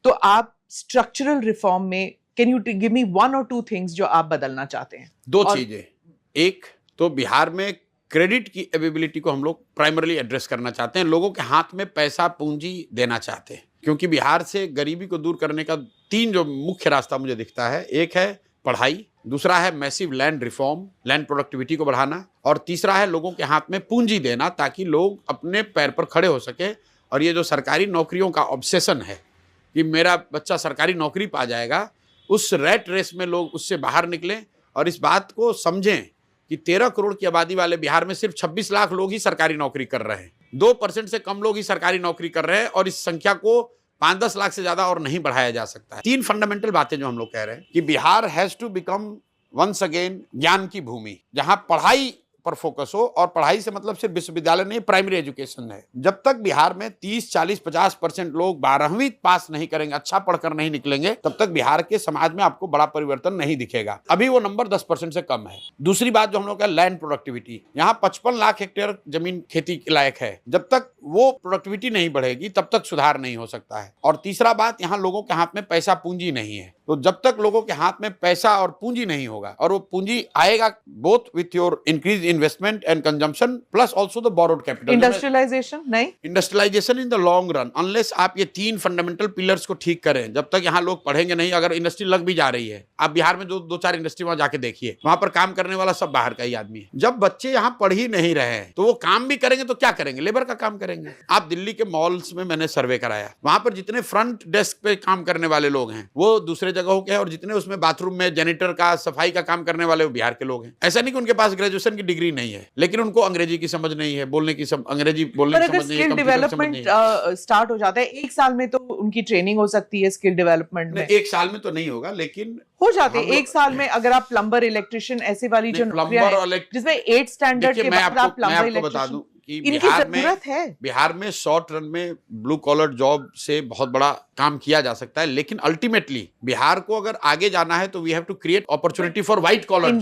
तो आप structural reform में can you give me 1 or 2 things जो आप बदलना चाहते हैं? दो चीजें, एक तो बिहार में क्रेडिट की अवेलेबिलिटी को हम लोग प्राइमरली एड्रेस करना चाहते हैं, लोगों के हाथ में पैसा पूंजी देना चाहते हैं, क्योंकि बिहार से गरीबी को दूर करने का 3 जो मुख्य रास्ता मुझे दिखता है, एक है पढ़ाई, दूसरा है massive land reform, land productivity को बढ़ाना, और तीसरा है लोगों के हाथ में पूंजी देना ताकि लोग अपने पैर पर खड़े हो सके। और ये जो सरकारी नौकरियों का ऑब्सेशन है कि मेरा बच्चा सरकारी नौकरी पा जाएगा, उस रैट रेस में लोग उससे बाहर निकलें और इस बात को समझें कि 13 करोड़ की आबादी वाले बिहार में सिर्फ 26 लाख लोग ही सरकारी नौकरी कर रहे हैं, 2% से कम लोग ही सरकारी नौकरी कर रहे हैं, और इस संख्या को 5-10 लाख से ज्यादा और नहीं बढ़ाया जा सकता है। 3 फंडामेंटल बातें जो हम लोग कह रहे हैं कि Bihar has to become once again ज्ञान की भूमि, जहां पढ़ाई पर फोकस हो, और पढ़ाई से मतलब सिर्फ विश्वविद्यालय नहीं, प्राइमरी एजुकेशन है। जब तक बिहार में 30, 40, 50% लोग 12वीं पास नहीं करेंगे, अच्छा पढ़कर नहीं निकलेंगे, तब तक बिहार के समाज में आपको बड़ा परिवर्तन नहीं दिखेगा। अभी वो नंबर 10% से कम है। दूसरी बात जो हम लोग का लैंड प्रोडक्टिविटी, यहाँ 55 लाख हेक्टेयर जमीन खेती के लायक है, जब तक वो प्रोडक्टिविटी नहीं बढ़ेगी तब तक सुधार नहीं हो सकता है। और तीसरा बात, यहाँ लोगों के हाथ में पैसा पूंजी नहीं है, तो जब तक लोगों के हाथ में पैसा और पूंजी नहीं होगा, और वो पूंजी आएगा both with your increase investment and consumption plus also the borrowed capital. Industrialisation नहीं, industrialisation in the long run, unless आप ये 3 फंडामेंटल पिलर्स को ठीक करें, जब तक यहाँ लोग पढ़ेंगे नहीं। अगर इंडस्ट्री लग भी जा रही है, आप बिहार में 2-4 इंडस्ट्री वहां जाके देखिए, वहां पर काम करने वाला सब बाहर का ही आदमी है। जब बच्चे यहाँ पढ़ ही नहीं रहे हैं तो वो काम भी करेंगे तो क्या करेंगे? लेबर का काम करेंगे। आप दिल्ली के मॉल्स में मैंने सर्वे कराया, वहां पर जितने फ्रंट डेस्क पे काम करने वाले लोग हैं वो दूसरे जगहों के हैं, और जितने उसमें बाथरूम में जैनिटर का, सफाई का काम करने वाले वो बिहार के लोग हैं। ऐसा नहीं कि उनके पास ग्रेजुएशन की डिग्री नहीं है, लेकिन उनको अंग्रेजी की समझ नहीं है, बोलने की अंग्रेजी बोलने की समझ नहीं है। स्किल डेवलपमेंट स्टार्ट हो जाता है 1 साल में, तो उनकी ट्रेनिंग हो सकती है स्किल डेवलपमेंट में। 1 साल में तो नहीं होगा, लेकिन हो जाते हैं 1 साल में। अगर आप प्लम्बर, इलेक्ट्रिशियन, ऐसी वाली जो नौकरियां हैं जिसमें 8 स्टैंडर्ड के बाद आप प्लम्बर, इलेक्ट्रिशियन, कि इनकी जरूरत है। बिहार में शॉर्ट रन में ब्लू कॉलर जॉब से बहुत बड़ा काम किया जा सकता है, लेकिन अल्टीमेटली बिहार को अगर आगे जाना है तो we have to create opportunity for white collar job.